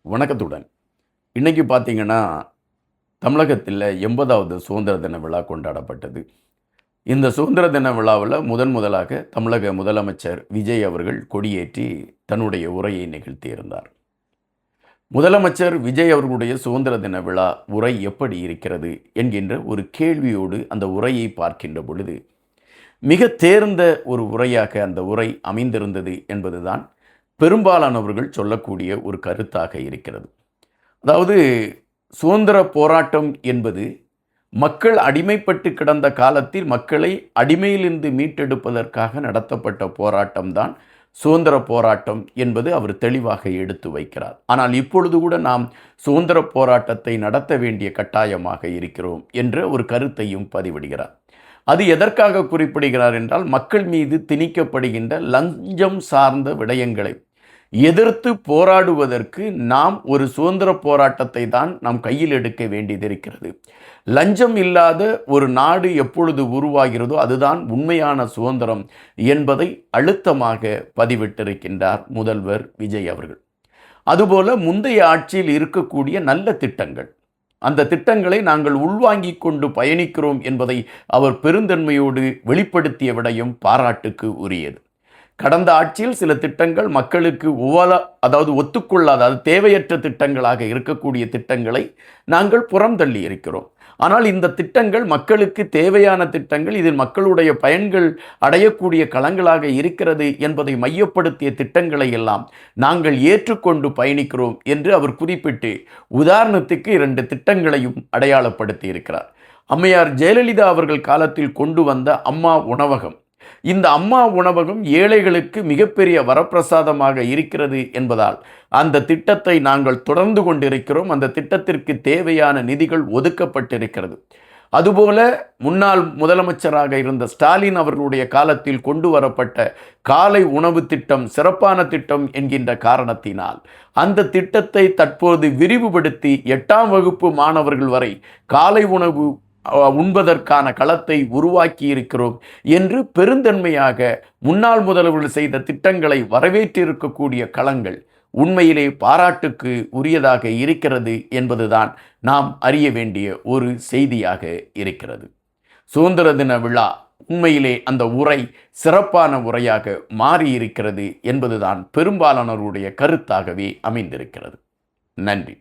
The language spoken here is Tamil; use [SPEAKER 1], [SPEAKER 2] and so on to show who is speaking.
[SPEAKER 1] வணக்கத்துடன் இன்றைக்கி பார்த்தீங்கன்னா தமிழகத்தில் 80வது சுதந்திர தின விழா கொண்டாடப்பட்டது. இந்த சுதந்திர தின விழாவில் முதலாக தமிழக முதலமைச்சர் விஜய் அவர்கள் கொடியேற்றி தன்னுடைய உரையை நிகழ்த்தியிருந்தார். முதலமைச்சர் விஜய் அவர்களுடைய சுதந்திர தின விழா உரை எப்படி இருக்கிறது என்கின்ற ஒரு கேள்வியோடு அந்த உரையை பார்க்கின்ற பொழுது மிக தேர்ந்த ஒரு உரையாக அந்த உரை அமைந்திருந்தது என்பதுதான் பெரும்பாலானவர்கள் சொல்லக்கூடிய ஒரு கருத்தாக இருக்கிறது. அதாவது சுதந்திர போராட்டம் என்பது மக்கள் அடிமைப்பட்டு கிடந்த காலத்தில் மக்களை அடிமையிலிருந்து மீட்டெடுப்பதற்காக நடத்தப்பட்ட போராட்டம்தான் சுதந்திர போராட்டம் என்பது அவர் தெளிவாக எடுத்து வைக்கிறார். ஆனால் இப்பொழுது கூட நாம் சுதந்திர போராட்டத்தை நடத்த வேண்டிய கட்டாயமாக இருக்கிறோம் என்ற ஒரு கருத்தையும் பதிவிடுகிறார். அது எதற்காக குறிப்பிடுகிறார் என்றால், மக்கள் மீது திணிக்கப்படுகின்ற லஞ்சம் சார்ந்த விடயங்களை எதிர்த்து போராடுவதற்கு நாம் ஒரு சுதந்திர போராட்டத்தை தான் நாம் கையில் எடுக்க வேண்டியதிருக்கிறது. லஞ்சம் இல்லாத ஒரு நாடு எப்பொழுது உருவாகிறதோ அதுதான் உண்மையான சுதந்திரம் என்பதை அழுத்தமாக பதிவிட்டிருக்கின்றார் முதல்வர் விஜய் அவர்கள். அதுபோல முந்தைய ஆட்சியில் இருக்கக்கூடிய நல்ல திட்டங்கள், அந்த திட்டங்களை நாங்கள் உள்வாங்கிக் கொண்டு பயணிக்கிறோம் என்பதை அவர் பெருந்தன்மையோடு வெளிப்படுத்திய விடயம் பாராட்டுக்கு உரியது. கடந்த ஆட்சியில் சில திட்டங்கள் மக்களுக்கு ஒத்துக்கொள்ளாத, அது தேவையற்ற திட்டங்களாக இருக்கக்கூடிய திட்டங்களை நாங்கள் புறம் தள்ளி இருக்கிறோம். ஆனால் இந்த திட்டங்கள் மக்களுக்கு தேவையான திட்டங்கள், இதில் மக்களுடைய பயன்கள் அடையக்கூடிய களங்களாக இருக்கிறது என்பதை மையப்படுத்திய திட்டங்களை எல்லாம் நாங்கள் ஏற்றுக்கொண்டு பயணிக்கிறோம் என்று அவர் குறிப்பிட்டு உதாரணத்துக்கு 2 திட்டங்களையும் அடையாளப்படுத்தி இருக்கிறார். அம்மையார் ஜெயலலிதா அவர்கள் காலத்தில் கொண்டு வந்த அம்மா உணவகம், இந்த அம்மா உணவகம் ஏழைகளுக்கு மிகப்பெரிய வரப்பிரசாதமாக இருக்கிறது என்பதால் அந்த திட்டத்தை நாங்கள் தொடர்ந்து கொண்டிருக்கிறோம். அந்த திட்டத்திற்கு தேவையான நிதிகள் ஒதுக்கப்பட்டிருக்கிறது. அதுபோல முன்னாள் முதலமைச்சராக இருந்த ஸ்டாலின் அவர்களுடைய காலத்தில் கொண்டு வரப்பட்ட காலை உணவு திட்டம் சிறப்பான திட்டம் என்கின்ற காரணத்தினால் அந்த திட்டத்தை தற்போது விரிவுபடுத்தி 8ஆம் வகுப்பு மாணவர்கள் வரை காலை உணவு உண்பதற்கான களத்தை உருவாக்கி இருக்கிறோம் என்று பெருந்தன்மையாக முன்னாள் முதல்வர்கள் செய்த திட்டங்களை வரவேற்றிருக்கக்கூடிய களங்கள் உண்மையிலே பாராட்டுக்கு உரியதாக இருக்கிறது என்பதுதான் நாம் அறிய வேண்டிய ஒரு செய்தியாக இருக்கிறது. சுதந்திர தின விழா உண்மையிலே அந்த உரை சிறப்பான உரையாக மாறியிருக்கிறது என்பதுதான் பெரும்பாலானவருடைய கருத்தாகவே அமைந்திருக்கிறது. நன்றி.